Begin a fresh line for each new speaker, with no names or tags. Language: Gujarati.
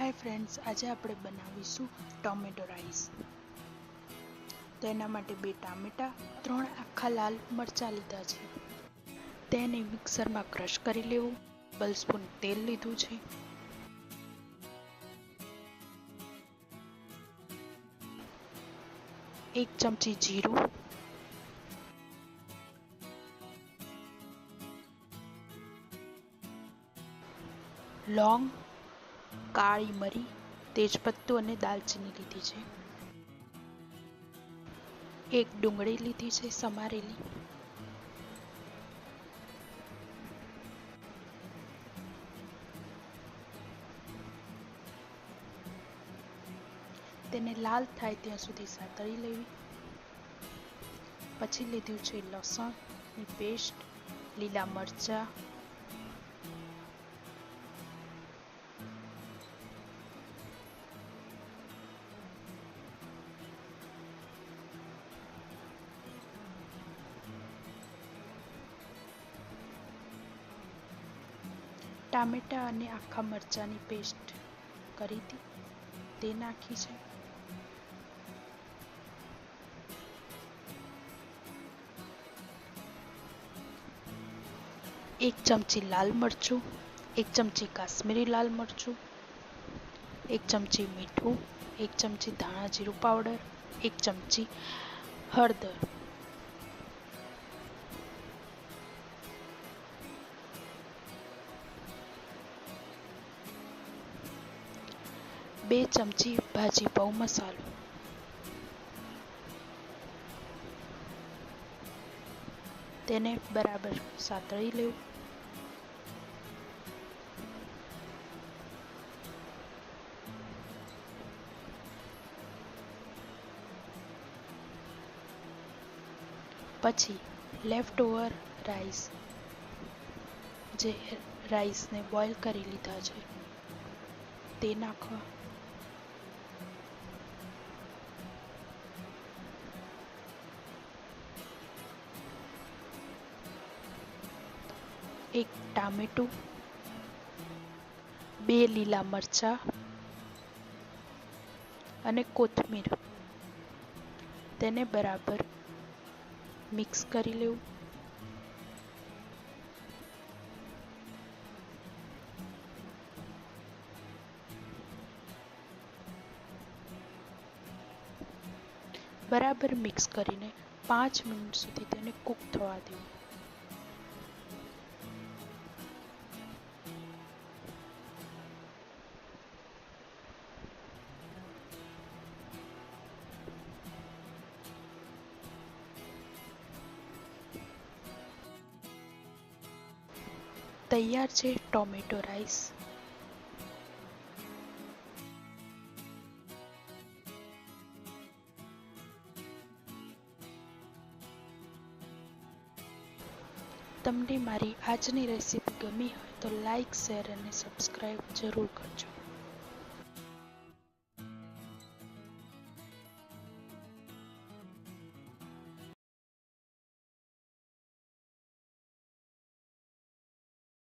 હાય ફ્રેન્ડ્સ, આજે આપણે બનાવીશું ટોમેટો રાઈસ. તો એના માટે 2 ટામેટા, 3 આખા લાલ મરચાં લીધા છે. તેને મિક્સરમાં ક્રશ કરી લેવું. 1 ટેબલસ્પૂન તેલ લીધું છે. 1 ચમચી જીરું, લોંગ, કાળી મરી, તેજપત્તું અને દાલચીની લીધી છે. 1 ડુંગળી લીધી છે સમારેલી. તેને લાલ થાય ત્યાં સુધી સાતળી લેવી. પછી લીધું છે લસણની પેસ્ટ, લીલા મરચાં, ટામેટા અને આખા મરચાંની પેસ્ટ કરી હતી તે નાખી છે. એક ચમચી લાલ મરચું, 1 ચમચી કાશ્મીરી લાલ મરચું, 1 ચમચી મીઠું, 1 ચમચી ધાણા જીરું પાવડર, 1 ચમચી હળદર, બે ચમચી ભાજી પાઉં મસાલો, તેને બરાબર સાતળી લેવું. પછી લેફ્ટ ઓવર રાઈસ, જે રાઈસને બોઇલ કરી લીધા છે તે નાખવા. એક ટામેટું, 2 લીલા મરચાં અને કોથમીર, તેને બરાબર મિક્સ કરી લેવું. બરાબર મિક્સ કરીને 5 મિનિટ સુધી તેને કૂક થવા દેવું. તૈયાર છે ટોમેટો રાઈસ. તમને મારી આજની રેસીપી ગમી હોય તો લાઈક, શેર અને સબસ્ક્રાઈબ જરૂર કરજો.